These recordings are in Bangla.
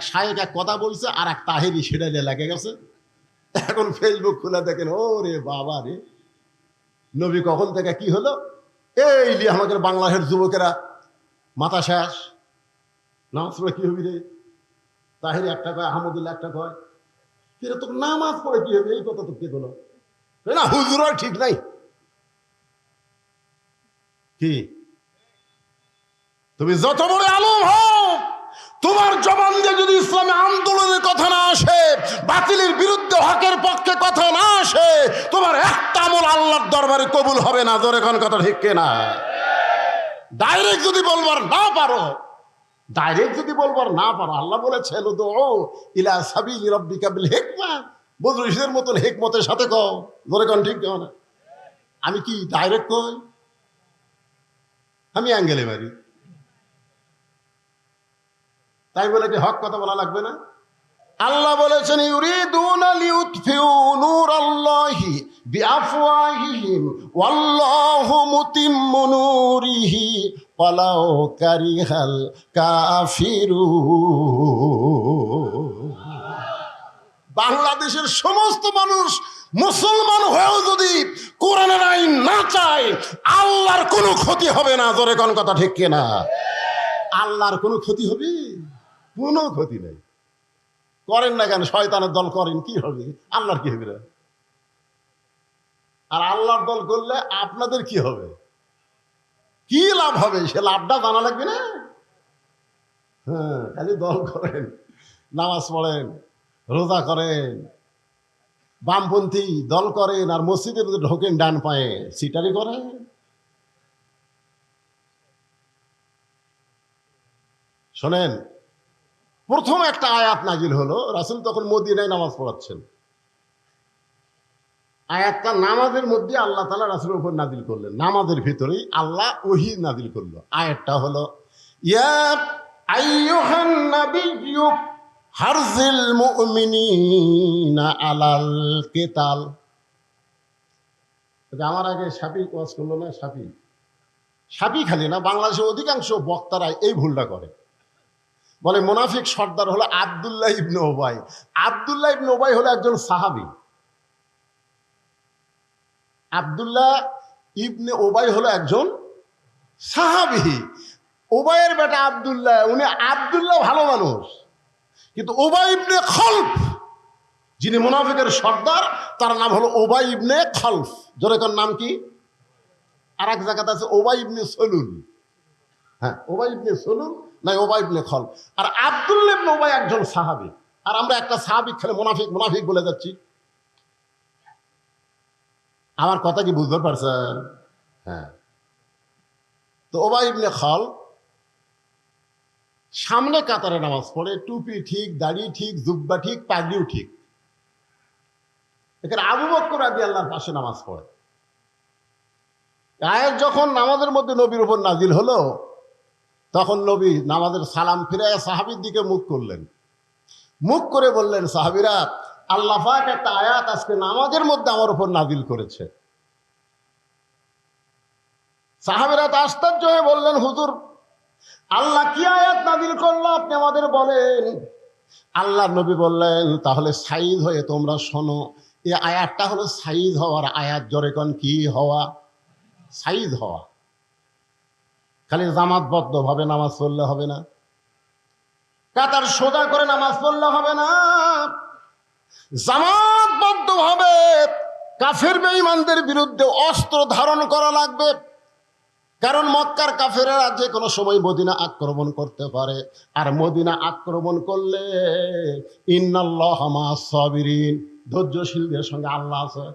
এক শায়েক এক কথা বলছে, আর এক তাহেরি সেটা নিয়ে লেগে গেছে। এখন ফেসবুক খুলে দেখেন, ও রে বাবা রে, নবী কখন থেকে কি হলো, এই নিয়ে আমাদের বাংলাদেশের যুবকেরা মাথা শেষ। নামাজ পড়ে কি হবি রে? তাহেরি একটা কয়, আহমদুল্লাহ একটা কয়, কিরে তোর নামাজ পড়ে কি হবে, এই কথা তো কে বলো না, হুজুর ঠিক নাই। কি তুমি যত বড় আলেম হও, তোমার জবান দিয়ে যদি ইসলামী আন্দোলনের কথা না আসে, বাতিলের বিরুদ্ধে হকের পক্ষে কথা না আসে, তোমার একটা আমল আল্লাহর দরবারে কবুল হবে না। জোরে কোন কথা ঠিক কিনা? ডাইরেক্ট যদি বলবার না পারো, আল্লাহ বলেছেন উদউ ইলা সাবিলি রাব্বিকা বিল হিকমা, বদরুশদের মতন হিকমতের সাথে কও। জোরে কোন ঠিক না? আমি কি ডাইরেক্ট কই? আমি অ্যাঙ্গেলে মারি, তাই বলে কি হক কথা বলা লাগবে না? আল্লাহ বলেছেন ইউরিদুনা লিউতফিউ নূরাল্লাহি বিআফওয়াহিহিম ওয়াল্লাহু মুতিম্মু নূরিহি ওয়ালাউ কারিহাল কাফিরুন। বাংলাদেশের সমস্ত মানুষ মুসলমান হয়েও যদি কোরআনের আইন না চায়, আল্লাহর কোনো ক্ষতি হবে না। জোরে কোন কথা ঠিক কিনা? আল্লাহর কোনো ক্ষতি হবে? কোনো ক্ষতি নেই। করেন না কেন? শয়তানের দল করেন, কি হবে? আল্লাহর কি হবে? আর আল্লাহর দল করলে আপনাদের কি হবে, কি লাভ হবে, সে লাভটা জানা লাগবে না? হ্যাঁ, খালি দল করেন, নামাজ পড়েন, রোজা করেন, বামপন্থী দল করেন, আর মসজিদের মধ্যে ঢোকেন ডান পায়ে, সিটারি করেন। শোনেন, প্রথম একটা আয়াত নাজিল হলো, রাসূল তখন মদিনায় নামাজ পড়াচ্ছেন। আয়াতটা নামাজের মধ্যে আল্লাহ তাআলা রাসূলের উপর নাজিল করলেন, নামাজের ভিতরেই আল্লাহ ওহী নাজিল করলো। আয়াতটা হলো ইয়া আইয়ুহান নাবিয়্যু হারজিল মুমিনিনা আলাল কিতাল। আমার আগে শাফি ওয়াজ করলো না, শাফি খালি না, বাংলাদেশের অধিকাংশ বক্তারা এই ভুলটা করে। বলে মুনাফিক সর্দার হলো আব্দুল্লাহ ইবনে উবাই। আব্দুল্লাহ ইবনে উবাই হলো একজন সাহাবী। আব্দুল্লাহ ইবনে উবাই হলো একজন সাহাবী। উবাইয়ের বেটা আব্দুল্লাহ, উনি আব্দুল্লাহ ভালো মানুষ, কিন্তু উবাই ইবনে খলফ যিনি মুনাফিকের সর্দার, তার নাম হলো উবাই ইবনে খলফ। জোরে কোন নাম কি? আর এক জায়গাতে আছে উবাই ইবনে সলুল। হ্যাঁ, উবাই ইবনে সলুল না, উবাই ইবনে খলফ। আর আব্দুল্লাহ ইবনে উবাই একজন সাহাবী। আর আমরা একটা সাহাবী খেলে মুনাফিক বলে যাচ্ছি। আমার কথা কি বুঝতে পারছেন? হ্যাঁ, তো উবাই ইবনে খলফ সামনে কাতারে নামাজ পড়ে, টুপি ঠিক, দাড়ি ঠিক, জুব্বা ঠিক, পাগড়িও ঠিক। এখানে আবু বকর রাদিয়াল্লাহু পাশে নামাজ পড়ে। আয়াত যখন নামাজের মধ্যে নবীর উপর নাজিল হলো, তখন নবী নামাজের সালাম ফিরায় সাহাবীর দিকে মুখ করলেন, মুখ করে বললেন, সাহাবীরা, আল্লাহ পাক একটা আয়াত আজকে নামাজের মধ্যে আমার উপর নাজিল করেছে। সাহাবীরা তো আশ্চর্য হয়ে বললেন, হুজুর, আল্লাহ কি আয়াত নাজিল করলো আপনি আমাদের বলেন। আল্লাহ নবী বললেন, তাহলে সাইদ হয়ে তোমরা শোনো, এই আয়াতটা হলো সাইদ হওয়ার আয়াত। জোরে কোন কি হওয়া? সাইদ হওয়া। খালি জামাতবদ্ধ ভাবে নামাজ পড়লে হবে না, কাতার সোজা করে নামাজ পড়লে হবে না, জামাতবদ্ধ ভাবে কাফের বেঈমানদের বিরুদ্ধে অস্ত্র ধারণ করা লাগবে। কারণ মক্কার কাফেরেরা যে কোনো সময় মদিনা আক্রমণ করতে পারে, আর মদিনা আক্রমণ করলে ইন্নাল্লাহা মা'আস সাবিরিন, ধৈর্যশীলদের সঙ্গে আল্লাহ আছে।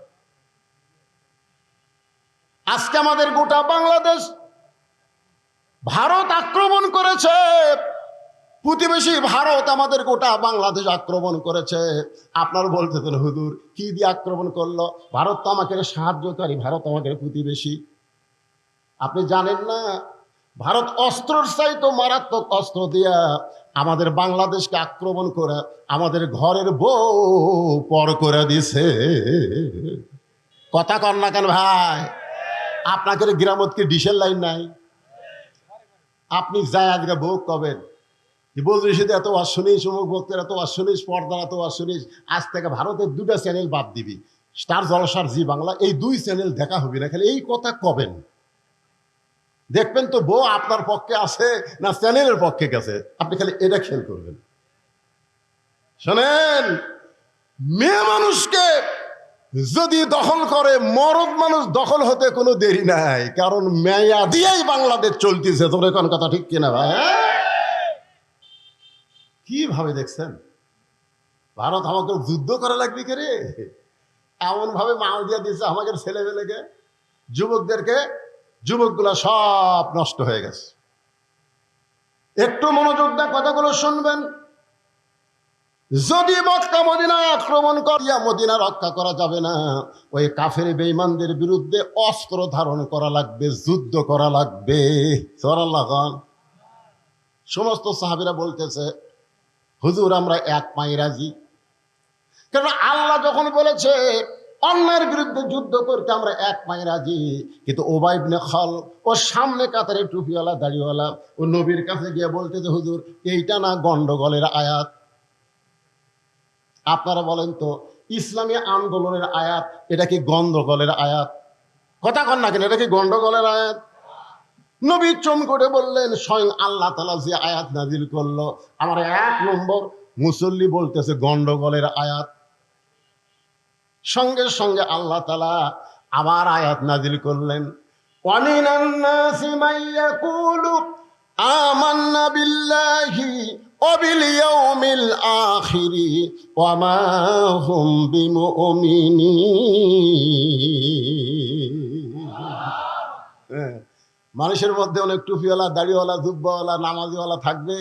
আজকে আমাদের গোটা বাংলাদেশ ভারত আক্রমণ করেছে, প্রতিবেশী ভারত আমাদের গোটা বাংলাদেশ আক্রমণ করেছে। আপনার বলতেছেন, হুজুর কি দিয়ে আক্রমণ করলো? ভারত তো আমাকে সাহায্যকারী, ভারত আমাকে প্রতিবেশী। আপনি জানেন না, ভারত অস্ত্রের চাইতে মারাত্মক অস্ত্র দিয়া আমাদের বাংলাদেশকে আক্রমণ করে আমাদের ঘরের বউ পর করে দিছে। কথা কন না কেন ভাই? আপনাদের গ্রামত কি ডিশের লাইন নাই? আপনি যায় আজকে বউ কবেন, বজরিশিতে এত ওয়াজ শুনিস, অমুক বক্তের এত ওয়াজ শুনিস, পর্দার এত ওয়াজ শুনিস, আজ থেকে ভারতের 2টা চ্যানেল বাদ দিবি, স্টার জলসার জি বাংলা, এই 2 চ্যানেল দেখা হবে না। খালি এই কথা কবেন, দেখবেন তো বউ আপনার পক্ষে আছে না চ্যানেলের পক্ষে গেছে, আপনি খালি এটা খেয়াল করবেন। শোনেন, মেয়ে মানুষকে যদি দখল করে, মরদ মানুষ দখল হতে কোনো দেরি নাই, কারণ মেয়া দিয়েই বাংলাদেশ চলতেছে। তোর কোন কথা ঠিক কিনা ভাই? কিভাবে দেখছেন? ভারত আমাকে যুদ্ধ করা লাগবে কে রে? এমন ভাবে মাল দিয়ে দিচ্ছে আমাদের ছেলেমেয়েকে, যুবকদেরকে, যুবকগুলা সব নষ্ট হয়ে গেছে। একটু মনোযোগ দিয়ে কথাগুলো শুনবেন। যদি মক্কা মদিনা আক্রমণ করিয়া মদিনা রক্ষা করা যাবে না, ওই কাফের বেঈমানদের বিরুদ্ধে অস্ত্র ধারণ করা লাগবে, যুদ্ধ করা লাগবে। সুবহানাল্লাহ। সমস্ত সাহাবীরা বলতেছে, হুজুর আমরা এক পায়ে রাজি। কারণ আল্লাহ যখন বলেছে অন্যায়ের বিরুদ্ধে যুদ্ধ করতে আমরা এক পায়ে রাজি, কিন্তু উবাই ইবনে খালদ ও সামনে কাতারে টুপিওয়ালা দাড়িওয়ালা ও নবীর কাছে গিয়ে বলতেছে, হুজুর এইটা না গন্ডগোলের আয়াত? আপনারা বলেন তো, ইসলামী আন্দোলনের আয়াত এটা কি গন্ডগোলের আয়াত? কথা কন না কেন, এটা কি গন্ডগোলের আয়াত? নবী চমক করে বললেন, স্বয়ং আল্লাহ তাআলা যে আয়াত নাজিল করলো, আমার 1 নম্বর মুসল্লি বলতেছে গন্ডগোলের আয়াত। সঙ্গে সঙ্গে আল্লাহ তাআলা আবার আয়াত নাজিল করলেন, ওয়ামিনান নাসি মান ইয়াকুলু আমান্না বিল্লাহি ওয়া বিল ইয়াউমিল আখিরি ওয়া মা হুম বিমুমিনিন। মানুষের মধ্যে অনেক টুপিওয়ালা, দাড়িওয়ালা, জুব্বাওয়ালা, নামাজিওয়ালা থাকবে,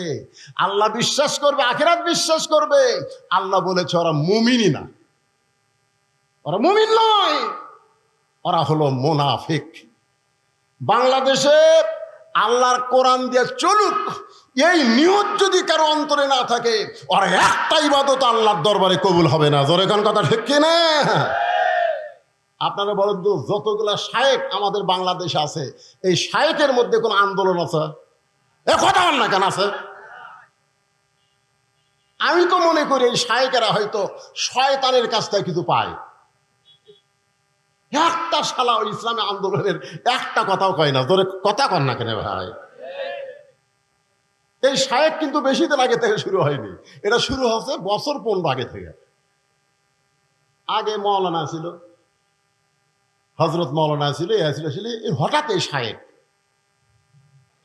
আল্লাহ বিশ্বাস করবে, আখিরাত বিশ্বাস করবে। আল্লাহ বলেছে ওরা মুমিনই না, ওরা মুমিন নয়, ওরা হলো মুনাফিক। বাংলাদেশে আল্লাহর কোরআন দিয়ে চলুক, এই নিয়ত যদি কারো অন্তরে না থাকে, ওর একটা ইবাদত আল্লাহর দরবারে কবুল হবে না। জোরে কোন কথা ঠিক কিনা? আপনারা বলেন তো, যতগুলা শায়েখ আমাদের বাংলাদেশে আছে, এই শায়েখের মধ্যে কোন আন্দোলন আছে? এ কথা বল না কেন আছে? আমি তো মনে করি এই শায়েখেরা হয়তো শয়তানের কাছ থেকে কিছু পায়। একটা শালা ওই ইসলামী আন্দোলনের একটা কথাও কয় না। তোরে কথা কন না কেন ভাই? এই শায়েখ কিন্তু বেশি দিন আগে থেকে শুরু হয়নি, এটা শুরু হচ্ছে বছর 15 আগে থেকে। আগে মৌলানা ছিল, হজরত মৌলানা ছিল, হঠাৎ এই শায়েখ।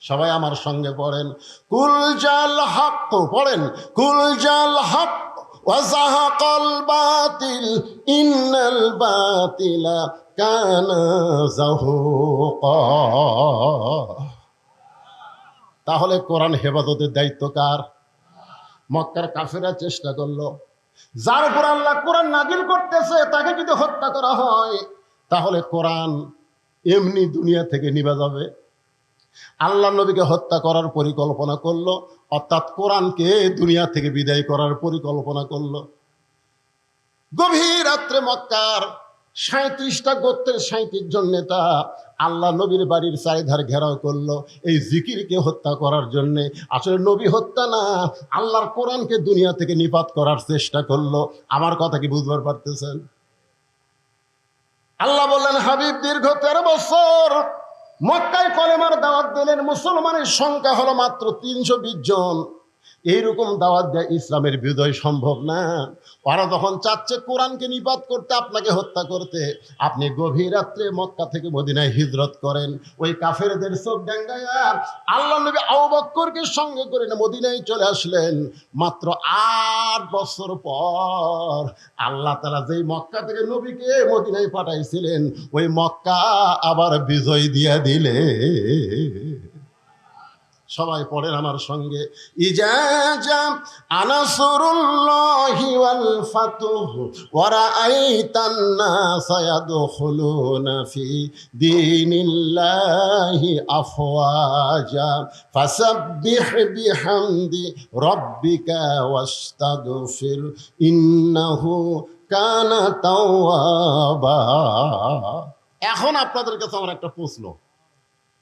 সবাই আমার সঙ্গে পড়েন, কুল জাল হক, পড়েন, কুল জাল হক ওয়া যাহাকাল বাতিল ইন্নাল বাতিলা কানা যাহুকা। তাহলে কোরআন হেফাজতের দায়িত্ব কার? মক্কার কাফেররা চেষ্টা করলো, যার উপর আল্লাহ কোরআন নাজিল করতেছে তাকে যদি হত্যা করা হয়, তাহলে কোরআন এমনি দুনিয়া থেকে নিভে যাবে। আল্লাহ নবীকে হত্যা করার পরিকল্পনা করলো, অর্থাৎ কোরআনকে দুনিয়া থেকে বিদায় করার পরিকল্পনা করলো। গভীর রাত্রে মক্কার 37টা গোত্রের 37 জন নেতা আল্লাহ নবীর বাড়ির চারিধার ঘেরাও করলো এই জিকিরকে হত্যা করার জন্যে। আসলে নবী হত্যা না, আল্লাহর কোরআনকে দুনিয়া থেকে নিপাত করার চেষ্টা করলো। আমার কথা কি বুঝবার পারতেছেন? আল্লাহ বললেন, হাবিব দীর্ঘ 13 বছর মক্কায় কলেমার দাওয়াত দিলেন, মুসলমানের সংখ্যা হলো মাত্র 320 জন। এইরকম দাওয়াত দেয় ইসলামের বিজয় সম্ভব না। ওরা যখন চাচ্ছে কোরআনকে নিপাত করতে, আপনাকে হত্যা করতে, আপনি গভীর রাত্রে মক্কা থেকে মদিনায় হিজরত করেন। ওই কাফেরদের চোখ ডাঙ্গায়া আল্লাহ নবী আবু বকরকে সঙ্গে করে মদিনায় চলে আসলেন। মাত্র 8 বছর পর আল্লাহ তাআলা যেই মক্কা থেকে নবীকে মদিনায় পাঠাইছিলেন, ওই মক্কা আবার বিজয় দিয়া দিলে। সবাই পড়েন আমার সঙ্গে, ইজা জা আনাসরুল্লাহি ওয়াল ফাতহু ওয়া রাআইতান নাসা ইয়াদখুলুনা ফি দীনিল্লাহি আফওয়াজা ফাসাব্বিহ বিহামদি রাব্বিকা ওয়াস্তাগফির ইন্নাহু কানা তাওয়াবা। এখন আপনাদের কাছে আমার একটা প্রশ্ন,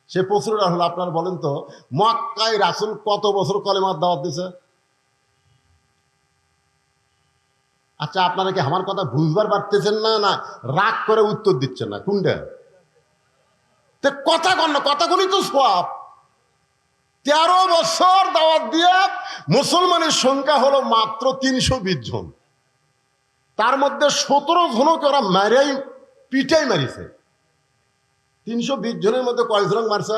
সে প্রশ্নটা হলো, আপনার বলেন তো, মক্কায় রাসূল কত বছর কলেমার দাওয়াত দিছে? আচ্ছা, আপনারা কি আমার কথা বুঝবার পারতেছেন না, না রাগ করে উত্তর দিচ্ছেন না? কোনটা? কথা কন না, কথাগুলি তো সব। 13 বছর দাওয়াত দিয়ে মুসলমানের সংখ্যা হলো মাত্র 320 জন। তার মধ্যে 17 জনকে ওরা মারাই পিটাই মারিছে। 320 জনের মধ্যে কয়জন মারছে?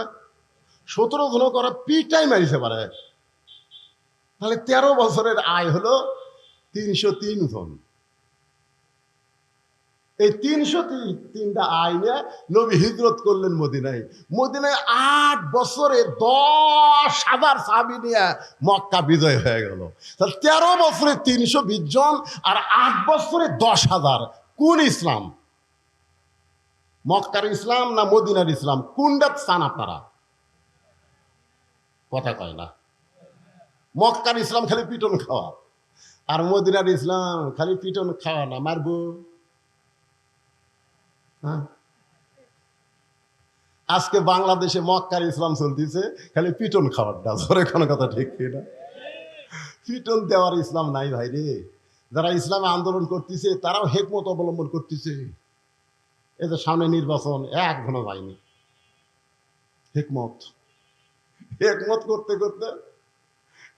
17 জনকে ওরা পিটাই মারিছে পারে। তাহলে 13 বছরের আয় হলো 303 জন। এই 303টা আয় নিয়ে নবী হিজরত করলেন মদিনায়। মদিনায় 8 বছরে 10,000 সাহাবী নিয়ে মক্কা বিজয় হয়ে গেল। তাহলে 13 বছরে 320 জন আর 8 বছরে 10,000। কোন ইসলাম? মক্কার ইসলাম না মদিনার ইসলাম? কোনটা চান আপনারা? কথা কয় না। মক্কার ইসলাম খালি পিটন খাওয়া, আর মদিনার ইসলাম খালি পিটন খাওয়া না, মারবো। আজকে বাংলাদেশে মক্কার ইসলাম চলতেছে খালি পিটন খাওয়ারটা। জোরে কোনো কথা ঠিক না? পিটন দেওয়ার ইসলাম নাই ভাই রে। যারা ইসলামে আন্দোলন করতেছে তারাও হেকমত অবলম্বন করতেছে। এই যে সামনে নির্বাচন, এখনো হয়নি। হেকমত হেকমত করতে করতে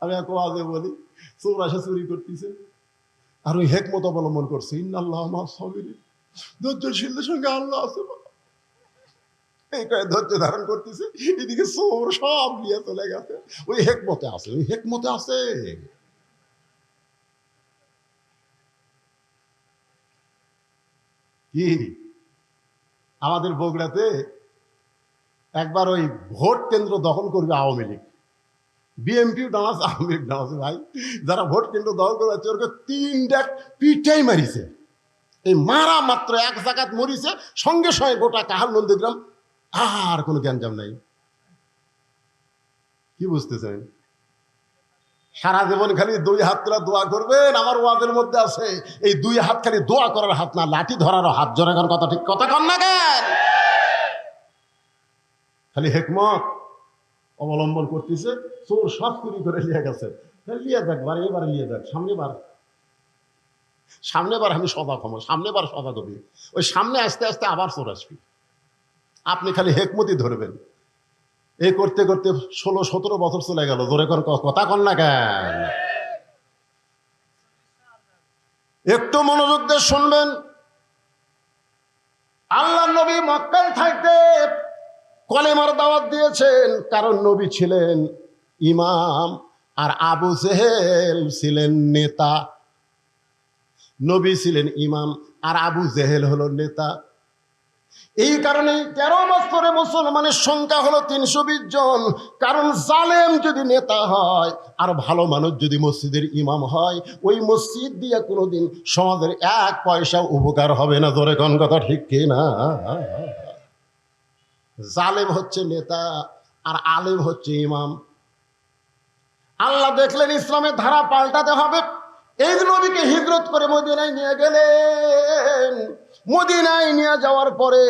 আমি এক ওয়াজে বলি, চোর আসে চুরি করতেছে আর ওই হেকমত অবলম্বন করছে, ইন্নাল্লাহ মা সাবিরিন, ধৈর্যশীলদের সঙ্গে আল্লাহ আছে। এই কয়ে ধৈর্য ধারণ করতেছে, এদিকে চোর সব নিয়ে চলে গেছে। ওই হেকমতে আছে, ওই হেকমতে আছে। কি আমাদের বগুড়াতে একবার ওই ভোট কেন্দ্র দখল করবে আওয়ামী লীগ, বিএনপিও ডানাস, আওয়ামী লীগ ডানাস। ভাই যারা ভোট কেন্দ্র দখল করে যাচ্ছে ওরকে 3 ডাক পিটাই মারিছে। এই মারা মাত্র 1 জায়গাত মরিছে, সঙ্গে সঙ্গে গোটা কাহার নন্দীগ্রাম আর কোনো গ্যাঞ্জাম নাই। কি বুঝতেছেন? সারা জীবন খালি 2 হাত তোলা দোয়া করবেন। আমার ওয়াজের মধ্যে আছে এই 2 হাত খালি দোয়া করার হাত না, লাঠি ধরারও হাত। জোরে কোন কথা ঠিক কথা কন না কেন? খালি হেকমত অবলম্বন করতেছে। চোর সব চুরি করে নিয়ে গেছে, লিয়ে যাক বার, এবার লিয়ে যাক, সামনেবার আমি সদা কম, সামনেবার সদা কবি। ওই সামনে আস্তে আস্তে আবার চোর আসবি। আপনি খালি হেকমতি ধরবেন। এই করতে করতে 16-17 বছর চলে গেল। জোরে কোন কথা কন না কেন? একটু মনোযোগ দিয়ে শুনবেন। আল্লাহ নবী মক্কায় থাকতে কলেমার দাওয়াত দিয়েছেন, কারণ নবী ছিলেন ইমাম আর আবু জেহেল ছিলেন নেতা। নবী ছিলেন ইমাম আর আবু জেহেল হলো নেতা। এই কারণে 13 বছরে মুসলমানের সংখ্যা হলো 320 জন। কারণ জালেম যদি নেতা হয় আর ভালো মানুষ যদি মসজিদের ইমাম হয়, ওই মসজিদ দিয়ে কোনোদিন সমাজের 1 পয়সা উপকার হবে না। জোরে কোন কথা ঠিক কিনা? জালেম হচ্ছে নেতা আর আলেম হচ্ছে ইমাম। আল্লাহ দেখলেন ইসলামের ধারা পাল্টাতে হবে, এই নবীকে হিজরত করে মদিনায় নিয়ে গেলেন। মদিনায় নিয়ে যাওয়ার পরে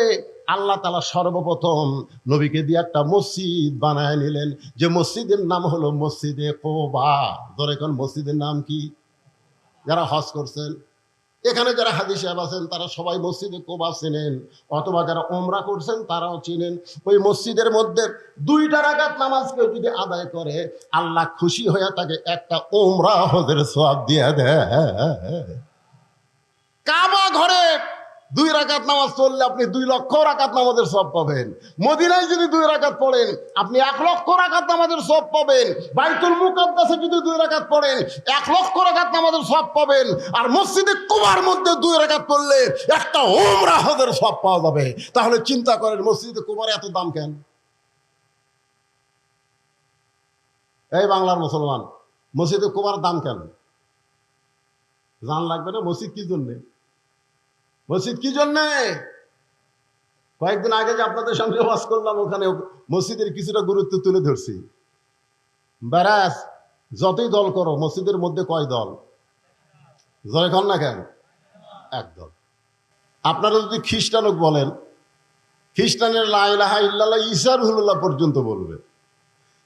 আল্লাহ তাআলা সর্বপ্রথম নবীকে দিয়ে একটা মসজিদ বানায় নিলেন, যে মসজিদের নাম হলো মসজিদে কোবা। ধরে কোন মসজিদের নাম কি? যারা হজ করছেন, এখানে যারা হাজী সাহেব আছেন তারা সবাই মসজিদে কোবা চেনেন, অথবা যারা উমরা করছেন তারাও চিনেন। ওই মসজিদের মধ্যে 2 রাকাত নামাজ কেউ যদি আদায় করে, আল্লাহ খুশি হয়ে তাকে একটা উমরা হজের সওয়াব দিয়ে দেয়। কাবা ঘরে 2 রাকাত নামাজ পড়লে আপনি 2 লক্ষ রাকাত নামাজের সওয়াব পাবেন। মদিনায় যদি 2 রাকাত পড়েন আপনি 1 লক্ষ রাকাত নামাজের সওয়াব পাবেন। বাইতুল মুকাদ্দাসে যদি 2 রাকাত পড়েন 1 লক্ষ রাকাত নামাজের সওয়াব পাবেন। আর মসজিদে কুবার মধ্যে 2 রাকাত পড়লে একটা উমরা হজের সওয়াব পাওয়া যাবে। তাহলে চিন্তা করেন মসজিদে কুবার এত দাম কেন? এই বাংলার মুসলমান, মসজিদে কুবার দাম কেন জান লাগবে না? মসজিদ কি জন্যে? মসজিদ কি জন্যে? কয়েকদিন আগে যে আপনাদের সঙ্গে ওয়াজ করলাম, ওখানে মসজিদের কিছুটা গুরুত্ব তুলে ধরছি। ব্যারাস যতই দল করো, মসজিদের মধ্যে কয় দল? জয় কন না কেন? 1 দল। আপনারা যদি খ্রিস্টান বলেন, খ্রিস্টানের লা ইলাহা ইল্লাল্লাহ ঈসা রুহুল্লাহ পর্যন্ত বলবে।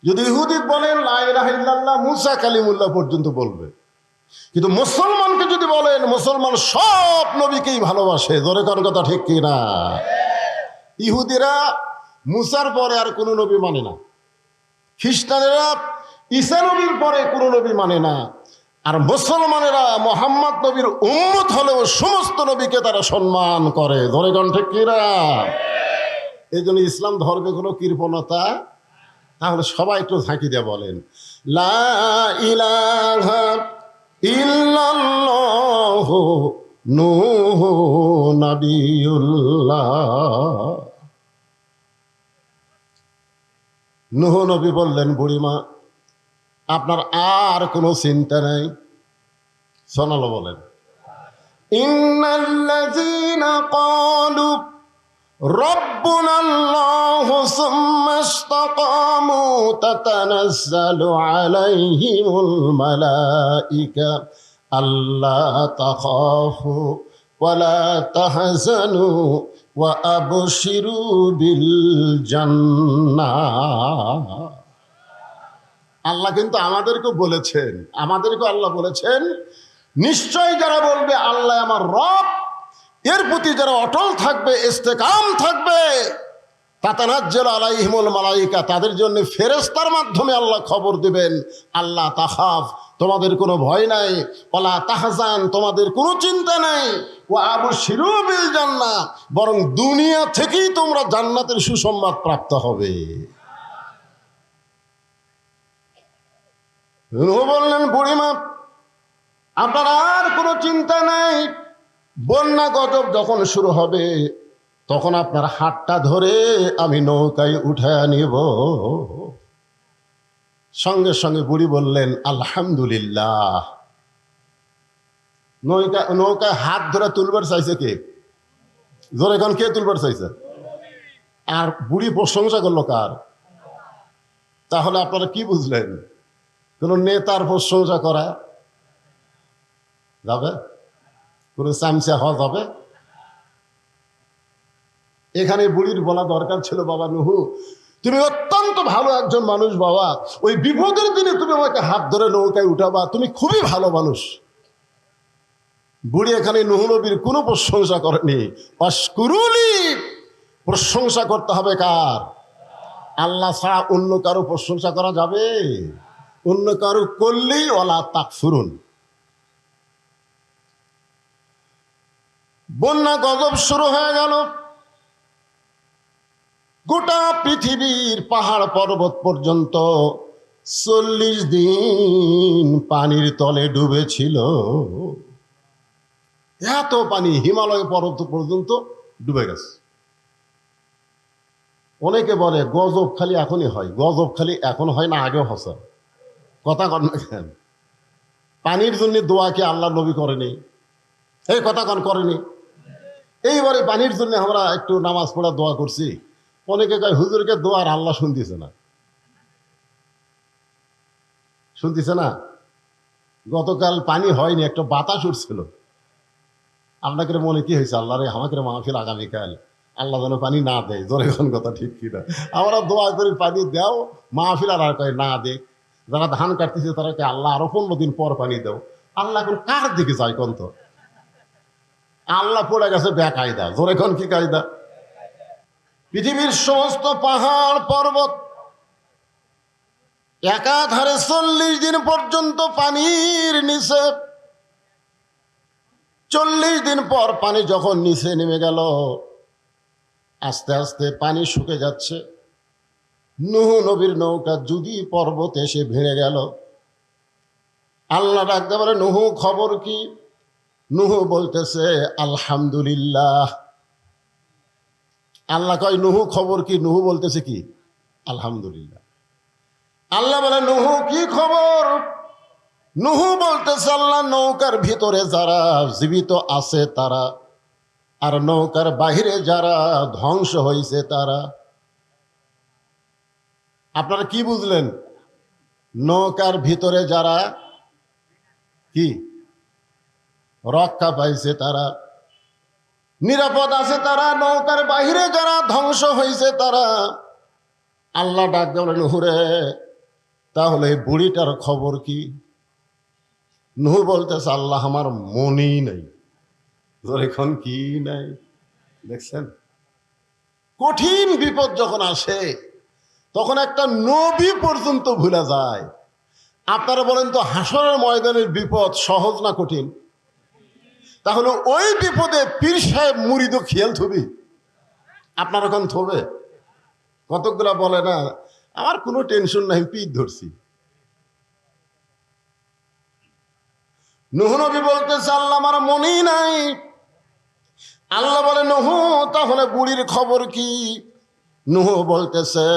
যদি ইহুদি বলেন লা ইলাহা ইল্লাল্লাহ মুসা কালিমুল্লাহ পর্যন্ত বলবে। কিন্তু মুসলমানকে যদি বলেন, মুসলমান সব নবীকেই ভালোবাসে। জোরে কোন কথা ঠিক কিনা? ইহুদিরা মুসার পরে আর কোনো নবী মানে না, খ্রিস্টানেরা ঈসা নবীর পরে কোনো নবী মানে না, আর মুসলমানেরা মোহাম্মদ নবীর উম্মত হলেও সমস্ত নবীকে তারা সম্মান করে। জোরে কোন ঠিক কিনা? এই জন্য ইসলাম ধর্মে কোনো কৃপণতা। তাহলে সবাই একটু ঝাঁকি দিয়ে বলেন লা ইলাহা ইল্লাল্লাহু নূহু নবিয়ুল্লাহ। নূহ নবী বললেন, বুড়িমা আপনার আর কোনো চিন্তা নেই। শোনালো বলেন, ইন্নাল্লাযীনা ক্বালু রব্বুনাল্লাহু সুম্মা ইসতাকামু তাতানাজ্জালু আলাইহিমুল মালাইকা আল্লা তাখাফু ওয়া লা তাহজানু ওয়া আবশিরু বিল জান্নাহ। আল্লাহ কিন্তু আমাদেরকে বলেছেন, আল্লাহ বলেছেন, নিশ্চয় যারা বলবে আল্লাহ আমার রব, এর প্রতি যারা অটল থাকবে, ইস্তেকাম থাকবে, তাতানাজ্জালু আলাইহিমুল মালাইকা, তাদের জন্য ফেরেশতার মাধ্যমে আল্লাহ খবর দিবেন, আল্লাহ তাখাফ, তোমাদের কোনো ভয় নাই, ওয়ালা তাহজান, তোমাদের কোনো চিন্তা নাই, ওয়া আবশিরু বিল জান্নাহ, বরং দুনিয়া থেকেই তোমরা জান্নাতের সুসংবাদ প্রাপ্ত হবে। নূহ বললেন, বুড়িমা আপনার আর কোনো চিন্তা নাই, বন্যা গজব যখন শুরু হবে তখন আপনার হাতটা ধরে আমি নৌকায় উঠায় নিব। সঙ্গে সঙ্গে বুড়ি বললেন আলহামদুলিল্লাহ। নৌকায় হাত ধরে তুলবার চাইছে কে? জোরে কোন, কে তুলবার চাইছে? আর বুড়ি প্রশংসা করলো কার? তাহলে আপনারা কি বুঝলেন? কোন নেতার প্রশংসা করা যাবে? কোন চামচা হওয়া যাবে? এখানে বুড়ির বলা দরকার ছিল, বাবা নূহ তুমি অত্যন্ত ভালো একজন মানুষ, বাবা ওই বিপদের দিনে তুমি আমাকে হাত ধরে নৌকায় উঠাবা, তুমি খুবই ভালো মানুষ। বুড়ি এখানে নূহ নবীর কোনো প্রশংসা করেনি। ওয়াশকুরুলি, প্রশংসা করতে হবে কার? আল্লাহ ছাড়া অন্য কারো প্রশংসা করা যাবে? অন্য কারো করলেই ওয়ালা তাকফুরুন। বন্যা গজব শুরু হয়ে গেল, গোটা পৃথিবীর পাহাড় পর্বত পর্যন্ত 40 দিন পানির তলে ডুবেছিল। এত পানি হিমালয় পর্বত পর্যন্ত ডুবে গেছে। অনেকে বলে গজব খালি এখনই হয়, গজব খালি এখন হয় না, আগেও হসা। কথা কন না কেন? পানির জন্য দোয়া কি আল্লাহ নবী করেনি? এই কথা কন করেনি? এইবারে পানির জন্য আমরা একটু নামাজ পড়া দোয়া করছি, অনেকে কয় হুজুরকে দোয়া আর আল্লাহ শুনতেছে না, শুনতেছে না। গতকাল পানি হয়নি, একটা বাতাস উঠছিল। আপনাকে মনে কি হয়েছে? আল্লাহ রে আমাকে মাহফিল আগামীকাল, আল্লাহ যেন পানি না দেয়। জোরে কোন কথা ঠিক কিনা? আমরা দোয়া করি পানি দাও, মাহফিল আর কয় না দে। যারা ধান কাটতেছে তারা কে আল্লাহ আরো 15 দিন পর পানি দাও। আল্লাহ এখন কার দিকে যায় কোন? তো আল্লাহ পড়ে গেছে বেকায়দা। জোরে কোন কি কায়দা? পৃথিবীর সমস্ত পাহাড় পর্বত একাধারে 40 দিন পর্যন্ত পানির নিচে। 40 দিন পর পানি যখন নিচে নেমে গেল, আস্তে আস্তে পানি শুকে যাচ্ছে। নূহ নবীর নৌকা যদি পর্বত এসে ভিড়ে গেল। আল্লাহ ডাকতে পারে, নূহ খবর কি? নূহ বলতেছে আলহামদুলিল্লাহ। আল্লাহ কয় নূহ খবর কি? নূহ বলতেছে কি? আলহামদুলিল্লাহ। আল্লাহ বলে নূহ কি খবর? নূহ বলতেছে আল্লাহ নৌকার ভিতরে যারা জীবিত আছে তারা, আর নৌকার বাহিরে যারা ধ্বংস হয়েছে তারা। আপনারা কি বুঝলেন? নৌকার ভিতরে যারা কি রক্ষা পাইছে তারা, নিরাপদ আছে তারা, নৌকার বাহিরে যারা ধ্বংস হয়েছে তারা। আল্লাহ ডাক দিয়ে বলেন, নুহুরে তাহলে এই বুড়িটার খবর কি? নুহু বলতেছে, আল্লাহ আমার মনই নেই। এখন কি নাই? দেখছেন, কঠিন বিপদ যখন আসে তখন একটা নবী পর্যন্ত ভুলে যায়। আপনারা বলেন তো, হাসরের ময়দানের বিপদ সহজ না কঠিন? তাহলে ওই বিপদে পীর সাহেব মুরিদ খেয়াল থবি? আপনার এখন থবে? কতকগুলা বলে না, আমার কোনো টেনশন নাই, পীর ধরছি। নূহ নবী বলতেছে, আল্লাহ আমার মনেই নাই। আল্লাহ বলে, নূহ তাহলে বুড়ির খবর কি? নূহ বলতেছে,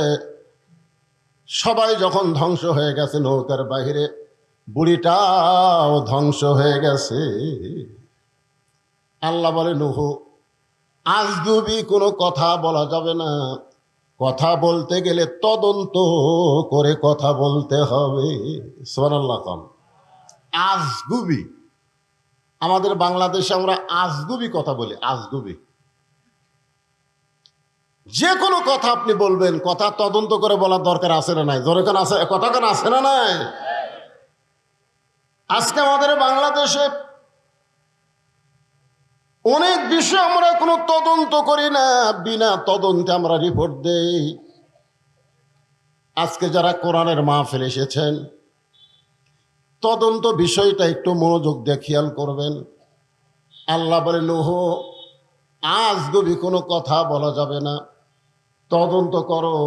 সবাই যখন ধ্বংস হয়ে গেছে নৌকার বাহিরে, বুড়িটাও ধ্বংস হয়ে গেছে। আল্লাহ বলে, নূহ আজগুবি কোনো কথা বলা যাবে না। কথা বলতে গেলে তদন্ত করে কথা বলতে হবে। সুবহানাল্লাহ। কম আজগুবি, আমাদের বাংলাদেশে আমরা আজগুবি কথা বলি। আজগুবি যে কোনো কথা আপনি বলবেন, কথা তদন্ত করে বলার দরকার আছে না নাই? জোরে কান আছে, কথা কান আছে না নাই? আজকে আমাদের বাংলাদেশে অনেক বিষয় আমরা কোনো তদন্ত করি না, বিনা তদন্তে আমরা রিপোর্ট দেই। আজকে যারা কোরআনের মাহফিল এসেছেন, তদন্ত বিষয়টা একটু মনোযোগ দিয়ে খেয়াল করবেন। আল্লাহ বলে, নূহ আজগুবি কোনো কথা বলা যাবে না, তদন্ত করো।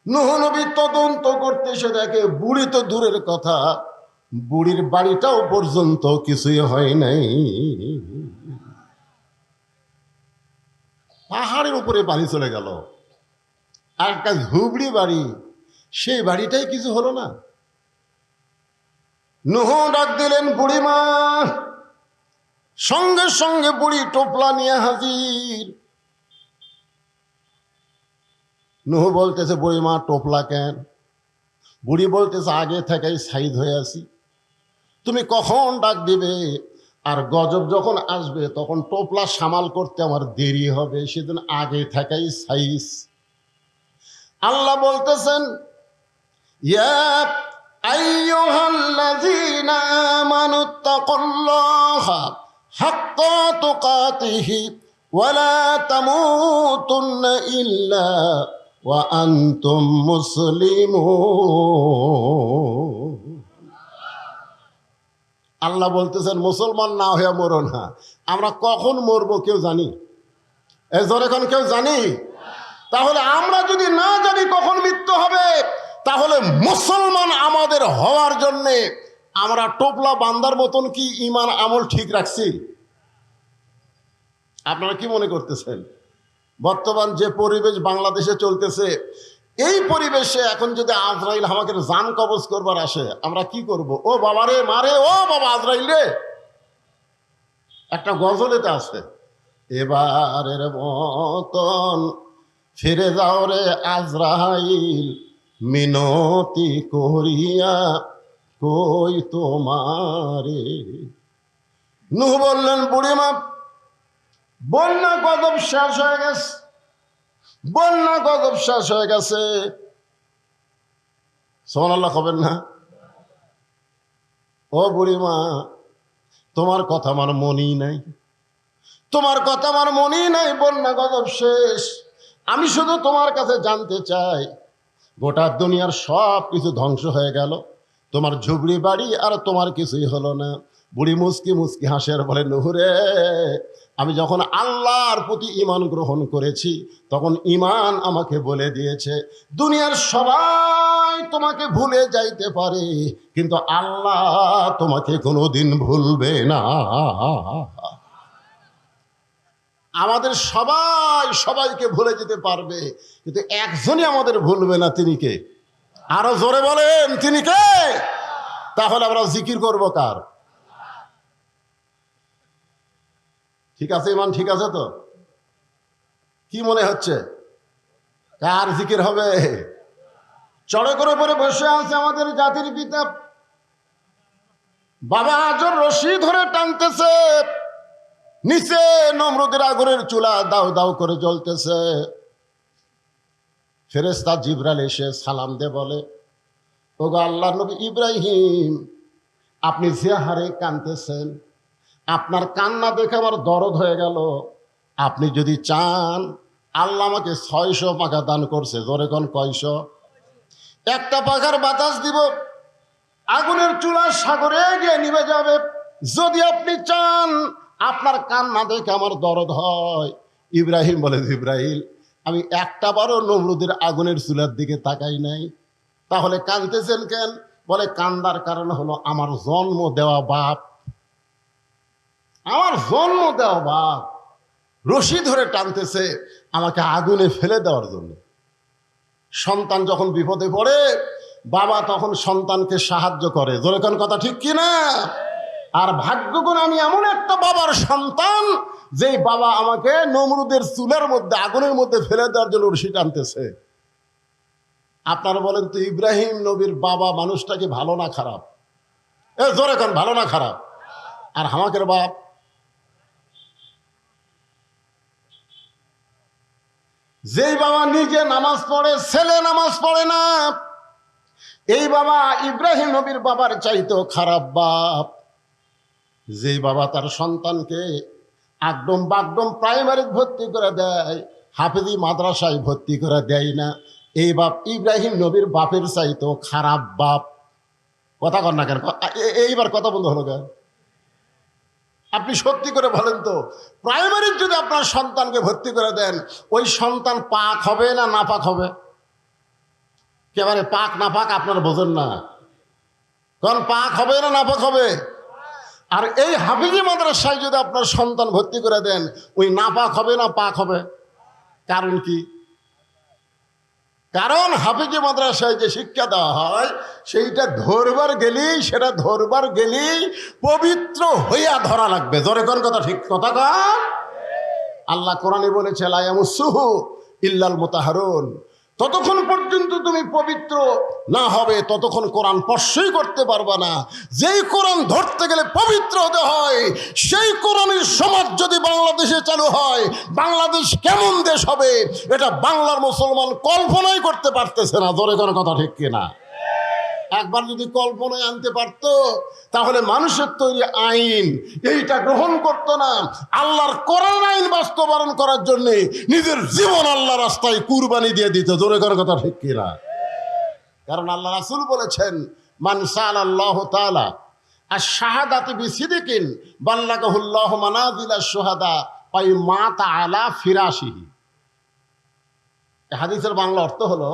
নূহ নবী তদন্ত করতে এসে দেখে বুড়ি তো দূরের কথা, বুড়ির বাড়িটাও পর্যন্ত কিছুই হয় নাই। পাহাড়ের উপরে পানি চলে গেল। আর একটা ঝুবড়ি বাড়ি, সেই বাড়িটাই কিছু হলো না। নূহ ডাক দিলেন, বুড়িমা। সঙ্গে সঙ্গে বুড়ি টোপলা নিয়ে হাজির। নূহ বলতেছে, বুড়িমা টোপলা কেন? বুড়ি বলতেছে, আগে থেকেই সাইদ হয়ে আছি, তুমি কখন ডাক দিবে আর গজব যখন আসবে তখন টোপলা সামাল করতে আমার দেরি হবে, সেদিন আগে থেকেই সাইজ। আল্লাহ বলতেছেন, ইয়া আইয়ুহাল্লাযীনা আমানুত্তাকুল্লাহা হাক্কা তুকাতিহি ওয়া লা তামুতুন্না ইল্লা ওয়া আনতুম মুসলিমুন। আল্লাহ বলতেছেন, মুসলমান না হয়ে মরো না। আমরা কখন মরবো কেউ জানি? এখন কেউ জানি? তাহলে আমরা যদি না জানি কখন মৃত্যু হবে, তাহলে মুসলমান আমাদের হওয়ার জন্যে আমরা টোপলা বান্দার মতন কি ইমান আমল ঠিক রাখছি? আপনারা কি মনে করতেছেন? বর্তমান যে পরিবেশ বাংলাদেশে চলতেছে, এই পরিবেশে এখন যদি আজরাইল আমাকে জান কবজ করবার আসে, আমরা কি করব? ও বাবা রে, মারে, ও বাবা আজরাইল রে। একটা গজলেতে আছে, এবারের মতন ফিরে যাও রে আজরাইল, মিনতি করিয়া কই তোমারে। নূহ বললেন, বুড়িমা বন্যা গজব শেষ হয়ে গেছে, বন্যা গজব শেষ হয়ে গেছে। সুবহানাল্লাহ হবেন না? ও বুড়িমা, তোমার কথা আমার মনেই নাই, তোমার কথা আমার মনেই নাই। বন্যা গজব শেষ। আমি শুধু তোমার কাছে জানতে চাই, গোটা দুনিয়ার সব কিছু ধ্বংস হয়ে গেল, তোমার ঝুবড়ি বাড়ি আর তোমার কিছুই হলো না। বুড়ি মুস্কি মুস্কি হাসের বলে, নূহ রে, আমি যখন আল্লাহর প্রতি ঈমান গ্রহণ করেছি তখন ঈমান আমাকে বলে দিয়েছে, দুনিয়ার সবাই তোমাকে ভুলে যাইতে পারে কিন্তু আল্লাহ তোমাকে কোনোদিন ভুলবে না। আমাদের সবাই সবাইকে ভুলে যেতে পারবে, কিন্তু একজনই আমাদের ভুলবে না। তিনি কে? আরো জোরে বলেন, তিনি কে? তাহলে আমরা জিকির করব কার? ঠিক আছে ইমান, ঠিক আছে তো? কি মনে হচ্ছে কার জিকির হবে? চড়ে করে পরে বসে আছে আমাদের জাতির পিতা, বাবা আজর রশি ধরে টানতেছে, নিচে নমরুদের আগুনের চুলা দাউ দাউ করে জ্বলতেছে। ফেরেশতা জিবরাইল এসে সালাম দিয়ে বলে, ওগো আল্লাহর নবী ইব্রাহিম, আপনি যে হারে কাঁদতেছেন, আপনার কান্না দেখে আমার দরদ হয়ে গেল। আপনি যদি চান, আল্লাহ আমাকে 600 পাখা দান করছে। জোরে কোন কয়শো? একটা পাখার বাতাস দিব, আগুনের চুলা সাগরে গিয়ে নিভে যাবে। যদি আপনি চান, আপনার কান্না দেখে আমার দরদ হয়। ইব্রাহিম বলে, জিবরাইল, আমি একটা বারও নমরুদের আগুনের চুলার দিকে তাকাই নাই। তাহলে কাঁদতেছেন কেন? বলে, কান্দার কারণ হলো আমার জন্ম দেওয়া বাপ, আমার জন্ম দেওয়া বাপ রশি ধরে টানতেছে আমাকে আগুনে ফেলে দেওয়ার জন্য। সন্তান যখন বিপদে পড়ে, বাবা তখন সন্তানকে সাহায্য করে। জোরে কোন কথা ঠিক কিনা? আর ভাগ্যগুণ আমি এমন একটা বাবার সন্তান, যেই বাবা আমাকে নমরুদের চুলের মধ্যে, আগুনের মধ্যে ফেলে দেওয়ার জন্য রশি টানতেছে। আপনারা বলেন তো, ইব্রাহিম নবীর বাবা মানুষটা কি ভালো না খারাপ? জোরে কোন, ভালো না খারাপ? আর হামাকের বাপ, যেই বাবা নিজে নামাজ পড়ে, ছেলে নামাজ পড়ে না, এই বাবা ইব্রাহিম নবীর বাবার চাইতেও খারাপ বাপ। যেই বাবা তার সন্তানকে একদম বাগদম প্রাইমারি ভর্তি করে দেয়, হাফেজি মাদ্রাসায় ভর্তি করে দেয় না, এই বাপ ইব্রাহিম নবীর বাপের চাইতেও খারাপ বাপ। কথা কন না কেন? এইবার কথা বন্ধ হলো কেন? আপনি সত্যি করে বলেন তো, প্রাইমারির যদি আপনার সন্তানকে ভর্তি করে দেন, ওই সন্তান পাক হবে না নাপাক হবে? একেবারে পাক না পাক আপনারা বোঝেন না। কারণ পাক হবে না নাপাক হবে? আর এই হাফিজি মাদ্রাসায় যদি আপনার সন্তান ভর্তি করে দেন, ওই নাপাক হবে না পাক হবে? কারণ কি? কারণ হাফিজি মাদ্রাসায় যে শিক্ষা দেওয়া হয়, সেইটা ধরবার গেলেই পবিত্র হইয়া ধরা লাগবে। জোরে কোন কথা ঠিক? কথা কন। আল্লাহ কোরআনে বলেছে, লা ইয়ামাসসুহু ইল্লাল মুতাহহারুন। ততক্ষণ পর্যন্ত তুমি পবিত্র না হবে, ততক্ষণ কোরআন স্পর্শই করতে পারবা না। যেই কোরআন ধরতে গেলে পবিত্র হতে হয়, সেই কোরআনের সমাজ যদি বাংলাদেশে চালু হয়, বাংলাদেশ কেমন দেশ হবে এটা বাংলার মুসলমান কল্পনাই করতে পারতেছে না। জোরে কোনো কথা ঠিক কিনা? একবার যদি কল্পনায় আনতে পারত, তাহলে মানুষের তৈরি আইন এইটা গ্রহণ করত না। আল্লাহর কোরআন আইন বাস্তবায়ন করার জন্য নিজের জীবন আল্লাহ রাস্তায় কুরবানি দিয়ে দিত। জোরে করে কথা ঠিক কিনা? কারণ আল্লাহ রাসূল বলেছেন, মান সাআলাল্লাহু তাআলা আশ-শাহাদাতি বিসিদকিন বাল্লাগাহুল্লাহু মানাজিলাশ শুহাদা ওয়া মাতা আলা ফিরাশিহি। হাদিসের বাংলা অর্থ হলো,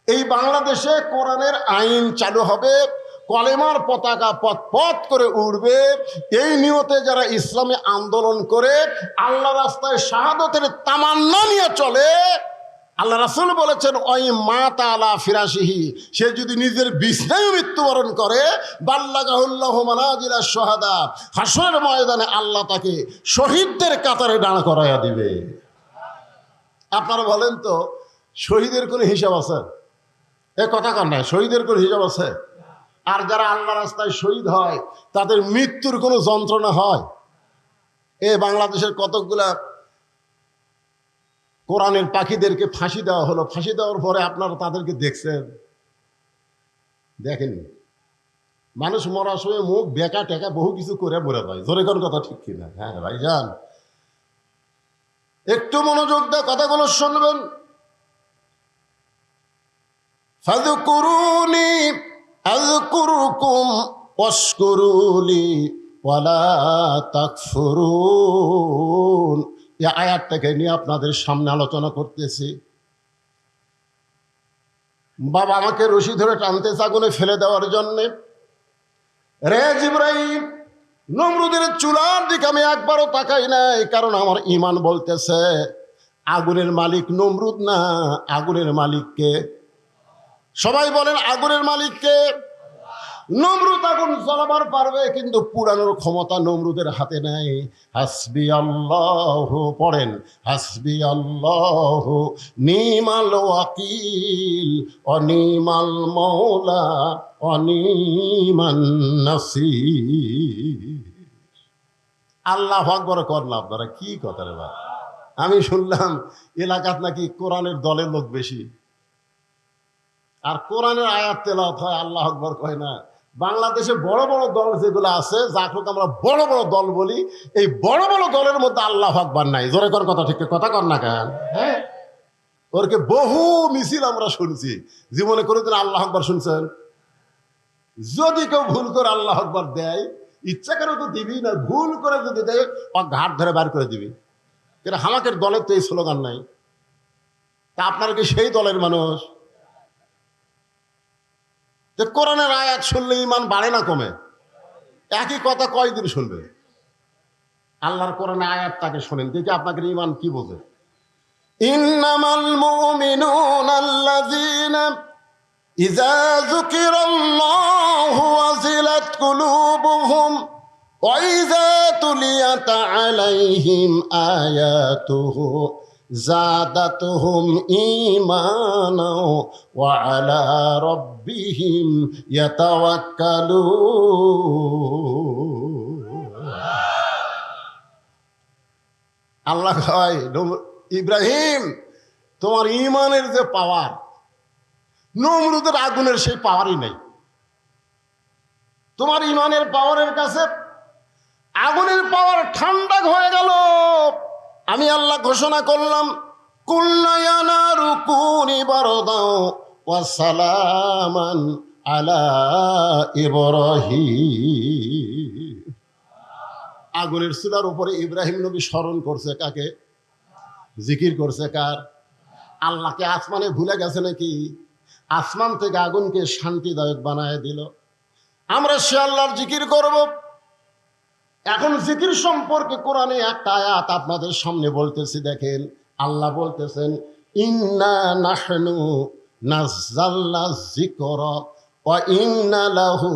এই বাংলাদেশে কোরআনের আইন চালু হবে, কলেমার পতাকা পথ পথ করে উড়বে, এই নিয়তে যারা ইসলামী আন্দোলন করে আল্লাহ রাস্তায় শাহাদতের তামান্না নিয়ে চলে, আল্লাহ রাসূল বলেছেন, ওই মাতা আলা ফিরাশিহি, সে যদি নিজের বিছানায় মৃত্যুবরণ করে, বাল্লাগাহুল্লাহু মানাজিলাশ শুহাদা, হাসরের ময়দানে আল্লাহ তাকে শহীদদের কাতারে দাঁড় করাইয়া দিবে। আপনারা বলেন তো, শহীদের কোনো হিসাব আছে? এ কথা কন না, শহীদের কোনো হিসাব আছে? আর যারা আল্লাহ রাস্তায় শহীদ হয়, তাদের মৃত্যুর কোনো যন্ত্রণা হয়? এ বাংলাদেশের কতকগুলা কোরআনের পাখিদেরকে ফাঁসি দেওয়া হলো, ফাঁসি দেওয়ার পরে আপনারা তাদেরকে দেখছেন? দেখেনি? মানুষ মরার সময় মুখ বেকা টেকা বহু কিছু করে বলে ভাই। জোরে কোন কথা ঠিক কিনা? হ্যাঁ ভাই যান, একটু মনোযোগ দিয়ে কথাগুলো শুনবেন। ফাযকুরুনি আযকুরুকুম ওয়াশকুরুলি ওয়ালা তাকফুরুন। এই আয়াতটাকে নিয়ে আপনাদের সামনে আলোচনা করতেছি। বাবা আমাকে রশি ধরে টানতেছে আগুনে ফেলে দেওয়ার জন্যে। রে জিবরাইল, নমরুদের চুলার দিকে আমি একবারও তাকাই নাই, কারণ আমার ঈমান বলতেছে আগুনের মালিক নমরুদ না, আগুনের মালিককে। সবাই বলেন, আগুনের মালিককে। নমরুদ আগুন জ্বালাবার পারবে, কিন্তু পুরানোর ক্ষমতা নমরুদের হাতে নাই। হাসবি আল্লাহ, পড়েন, হাসবি আল্লাহ নিমাল ওয়াকিল অনিমাল মৌলা অনিমান নাসির। আল্লাহু আকবার কর না আপনারা, কি কথা রে ভাই? আমি শুনলাম এলাকাত নাকি কোরআনের দলের লোক বেশি, আর কোরআনের আয়াত তেলাওয়াত হয়, আল্লাহু আকবার কয় না। বাংলাদেশে বড় বড় দল যেগুলো আছে, যাকে আমরা বড় বড় দল বলি, এই বড় বড় দলের মধ্যে আল্লাহু আকবার নাই। জোরে কর কথা, ঠিক কথা কর না কেন? হ্যাঁ, ওরকে বহু মিছিল আমরা শুনছি, জীবনে কোনোদিন আল্লাহু আকবার শুনছেন? যদি কেউ ভুল করে আল্লাহু আকবার দেয়, ইচ্ছা করে তো দিবি না, ভুল করে যদি দেয় ও ঘাট ধরে বার করে দিবি। কিন্তু আমাদের দলের তো এই স্লোগান নাই। তা আপনারা কি সেই দলের মানুষ? যে কোরআনের আয়াত শুনলে ইমান বাড়ে না কমে? একই কথা কয়দিন শুনবে? আল্লাহর কোরআনের আয়াত তাকে শোনেন, দেখি আপনাকে ইমান কি বোঝে। ইন্নামাল মুমিনুনা আল্লাযীনা ইযা যুকিরাল্লাহু ওয়াজিলাত কুলুবুহুম ওয়া ইযা তুলিয়াত আলাইহিম আয়াতুহু জাদাতুহুম ঈমানাও ওয়া আলা রাব্বিহিম ইয়াতাওয়াক্কালুন। আল্লাহ কয়, ইব্রাহিম, তোমার ঈমানের যে পাওয়ার, নমরুদের আগুনের সেই পাওয়ারই নেই। তোমার ঈমানের পাওয়ারের কাছে আগুনের পাওয়ার ঠান্ডা হয়ে গেল। আমি আল্লাহ ঘোষণা করলাম, কুল্লা ইয়া নারু কুনি বারদাও ওয়া সালামান আলা ইব্রাহিম। আগুনের চুলার উপরে ইব্রাহিম নবী স্মরণ করছে কাকে? জিকির করছে কার? আল্লাহকে। আসমানে ভুলে গেছে নাকি? আসমান থেকে আগুনকে শান্তিদায়ক বানায় দিল। আমরা সে আল্লাহর জিকির করব। এখন জিকির সম্পর্কে কোরআনে একটা আয়াত আপনাদের সামনে বলতেছি, দেখেন। আল্লাহ বলতেছেন, ইন্না নাহনু নাযালনা যিকরা ওয়া ইন্না লাহু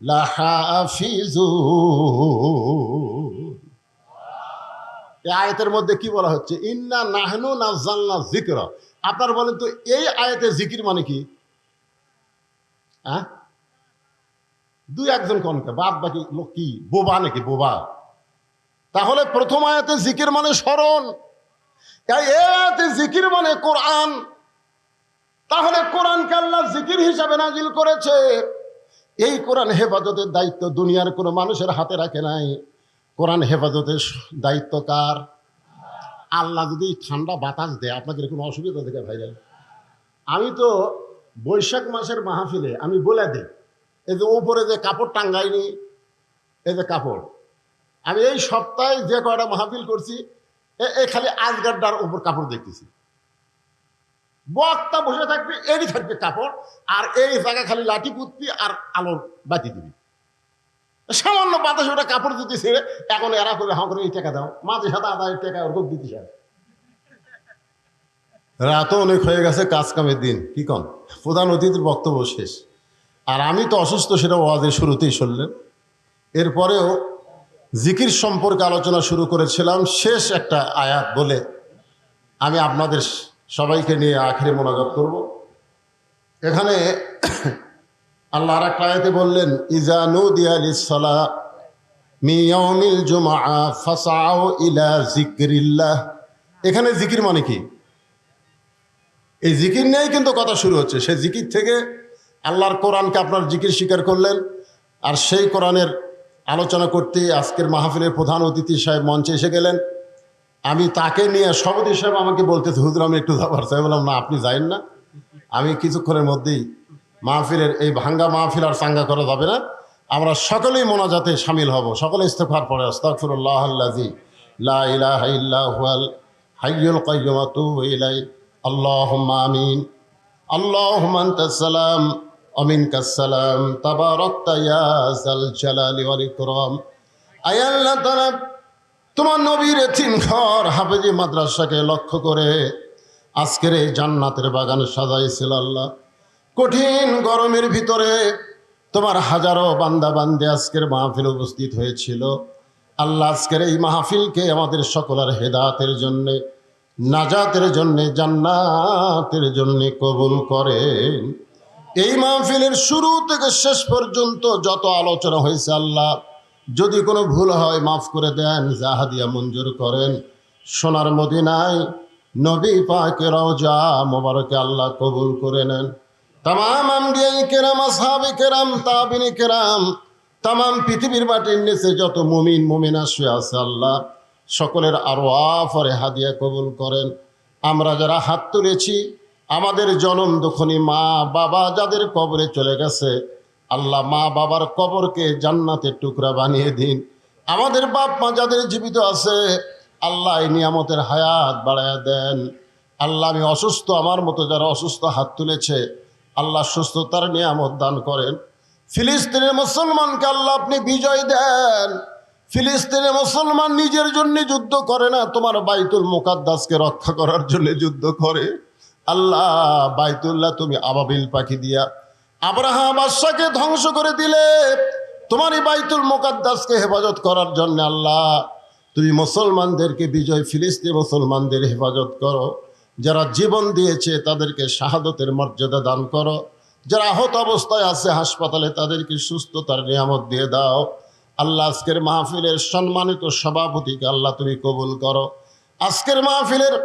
লাহাফিজুন। এই আয়াতের মধ্যে কি বলা হচ্ছে? ইন্না নাহনু নাযালনা যিকরা। আপনারা বলেন তো, এই আয়াতে জিকির মানে কি? হ্যাঁ, দুই একজন কনকে, বাদ বাকি লোক কি বোবা নাকি? বোবা? তাহলে প্রথম আয়াতে জিকির মানে স্মরণ, এই আয়াতে জিকির মানে কোরআন। তাহলে কোরআনকে আল্লাহ জিকির হিসাবে নাজিল করেছে। এই কোরআন হেফাজতের দায়িত্ব দুনিয়ার কোনো মানুষের হাতে রাখে নাই। কোরআন হেফাজতের দায়িত্ব কার? আল্লাহ যদি ঠান্ডা বাতাস দেয়, আপনাদের কোনো অসুবিধা থেকে ভাইরা? আমি তো বৈশাখ মাসের মাহফিলে আমি বলে দিই, এই যে উপরে যে কাপড় টাঙ্গাইনি, এই যে কাপড়, আমি এই সপ্তাহে যে কয়টা মাহফিল করছি, এই খালি আজগাড্ডার উপর কাপড় দেখতেছি। বক্তা বসে থাকবে, এরই থাকবে কাপড়, আর এই জায়গা খালি লাঠি পুতবি আর আলোর বাতি দিবি। সামান্য বাতাসে ওটা কাপড় দিতেছে। এখন এরা করে হাঁ করে এই টাকা দাও, মাঝে সাথে আদায়ের টাকা ওরকম দিতে চায়। রাতও অনেক হয়ে গেছে, কাজ কামের দিন, কি কন? প্রধান অতিথির বক্তব্য শেষ, আর আমি তো অসুস্থ, সেটা ওয়াজের শুরুতেই শুনলেন। এরপরেও জিকির সম্পর্কে আলোচনা শুরু করেছিলাম, শেষ একটা আয়াত বলে আমি আপনাদের সবাইকে নিয়ে আখিরে মোনাজাত করব। এখানে আল্লাহ আর একটা আয়াতে বললেন, ইজা নুদিয়া লিস-সালাহ মিন ইয়াউমিল জুমআহ ফাসআউ ইলা যিকরিল্লাহ। এখানে জিকির মানে কি? এই জিকির নিয়েই কিন্তু কথা শুরু হচ্ছে। সেই জিকির থেকে আল্লাহর কোরআনকে আপনার জিকির স্বীকার করলেন, আর সেই কোরআনের আলোচনা করতে আজকের মাহফিলের প্রধান অতিথি সাহেব মঞ্চে এসে গেলেন। আমি তাকে নিয়ে সভাপতি সাহেব আমাকে বলতেছে, হুজুর আমি একটু যাবার চাই। বললাম, না, আপনি যাইন না, আমি কিছুক্ষণের মধ্যেই মাহফিলের এই ভাঙ্গা মাহফিল আর চাঙ্গা করা যাবে না। আমরা সকলেই মোনাজাতে সামিল হব। সকলে ইস্তেগফার পড়ে, আস্তাগফিরুল্লাহাল্লাযী লা ইলাহা ইল্লা হুয়াল হাইয়ুল কাইয়্যুম ওয়া আতুবু ইলাইহি। আল্লাহুম্মা আমিন। আল্লাহুম্মা আনতাস সালাম ওয়া মিনকাস সালাম, তাবারাকতা ইয়া যাল জালালি ওয়াল ইকরাম। আয় আল্লাহ তাআলা, তোমার নবীর এতিমঘর হাফেজি মাদ্রাসাকে লক্ষ্য করে আজকের এই জান্নাতের বাগান সাজাইছিল আল্লাহ। কঠিন গরমের ভিতরে তোমার হাজারো বান্দা বান্দে আজকের মাহফিল উপস্থিত হয়েছিল আল্লাহ। আজকের এই মাহফিলকে আমাদের সকলের হেদায়েতের জন্যে, নাজাতের জন্যে, জান্নাতের জন্যে কবুল করেন। এই মাহফিলের শুরু থেকে শেষ পর্যন্ত যত আলোচনা হয়েছে আল্লাহ, যদি কোনো ভুল হয় মাফ করে দেন, যা হাদিয়া মঞ্জুর করেন। সোনার মদিনায় নবী পাকের রওজা মোবারকে আল্লাহ কবুল করে নেন। তামাম আম্বিয়ায়ে কেরাম, আসহাবে কেরাম, তাবিঈনে কেরাম, তামাম পৃথিবীর মাটির নিচে যত মুমিন মুমিনা শুয়ে আছে আল্লাহ সকলের আরওয়াহ পরে হাদিয়া কবুল করেন। আমরা যারা হাত তুলেছি, আমাদের জনম দুঃখনী মা বাবা যাদের কবরে চলে গেছে, আল্লাহ মা বাবার কবরকে জান্নাতের টুকরা বানিয়ে দিন। আমাদের বাপ মা যাদের জীবিত আছে, আল্লাহ এই নিয়ামতের হায়াত বাড়ায়া দেন। আল্লাহ আমি অসুস্থ, আমার মতো যারা অসুস্থ হাত তুলেছে, আল্লাহ সুস্থতার নিয়ামত দান করেন। ফিলিস্তিনের মুসলমানকে আল্লাহ আপনি বিজয় দেন। ফিলিস্তিনের মুসলমান নিজের জন্য যুদ্ধ করে না, তোমার বাইতুল মুকাদ্দাসকে রক্ষা করার জন্য যুদ্ধ করে। আল্লাহ বাইতুল্লাহ তুমি আবাবিল পাখি দিয়া আব্রাহা বাদশাকে ধ্বংস করে দিলে, তোমারই বাইতুল মুকাদ্দাসকে হেফাজত করার জন্য আল্লাহ তুমি মুসলমানদেরকে বিজয়, ফিলিস্তিন মুসলমানদের হেফাজত করো। যারা জীবন দিয়েছে তাদেরকে শাহাদতের মর্যাদা দান করো। যারা আহত অবস্থায় আছে হাসপাতালে তাদেরকে সুস্থতার নিয়ামত দিয়ে দাও। আল্লাহ আজকের মাহফিলের সম্মানিত সভাপতিকে আল্লাহ তুমি কবুল করো। আজকের মাহফিলের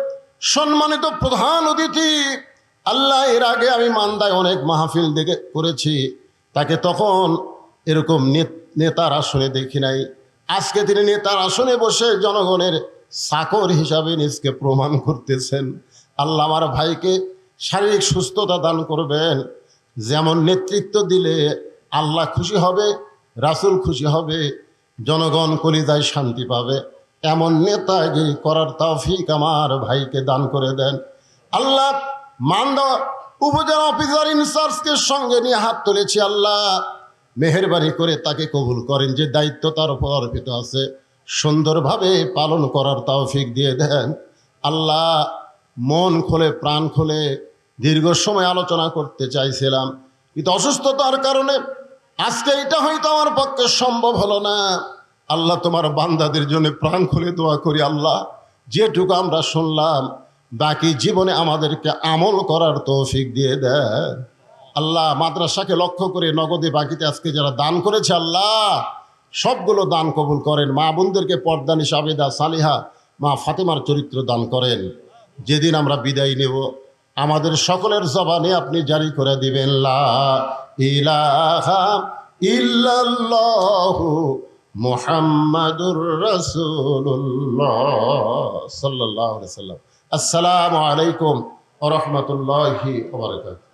সম্মানিত প্রধান অতিথি আল্লাহ, এর আগে আমি মান্দায় অনেক মাহফিল দেখে করেছি, তাকে তখন এরকম নেতার আসনে দেখি নাই। আজকে তিনি নেতার আসনে বসে জনগণের চাকর হিসাবে নিজকে প্রমাণ করতেছেন। আল্লাহ আমার ভাইকে শারীরিক সুস্থতা দান করবেন। যেমন নেতৃত্ব দিলে আল্লাহ খুশি হবে, রাসূল খুশি হবে, জনগণ কলিজায় শান্তি পাবে, এমন নেতাগিরি করার তৌফিক আমার ভাইকে দান করে দেন। আল্লাহ মান্দা উপজেলা অফিসার ইনচার্জকে সঙ্গে নিয়ে হাত তুলেছি, আল্লাহ মেহেরবানি করে তাকে কবুল করেন। যে দায়িত্ব তার উপর অর্পিত আছে সুন্দরভাবে পালন করার তৌফিক দিয়ে দেন। আল্লাহ মন খুলে প্রাণ খুলে দীর্ঘ সময় আলোচনা করতে চাইছিলাম, কিন্তু অসুস্থতার কারণে আজকে এটা হয়তো আমার পক্ষে সম্ভব হলো না। আল্লাহ তোমার বান্দাদের জন্য প্রাণ খুলে দোয়া করি, আল্লাহ যেটুকু আমরা শুনলাম বাকি জীবনে আমাদেরকে আমল করার তৌফিক দিয়ে দেন। আল্লাহ মাদ্রাসাকে লক্ষ্য করে নগদে বাকিতে আজকে যারা দান করেছে আল্লাহ সবগুলো দান কবুল করেন। মা বোনদেরকে পর্দানি সাবেদা সালিহা মা ফাতেমার চরিত্র দান করেন। যেদিন আমরা বিদায় নেব আমাদের সকলের জবানে আপনি জারি করে দিবেন, লা ইলাহা ইল্লাল্লাহু মুহাম্মাদুর রাসূলুল্লাহ সাল্লাল্লাহু আলাইহি ওয়াসাল্লাম। আসসালামু আলাইকুম ওয়া রাহমাতুল্লাহি ওয়া বারাকাতুহু।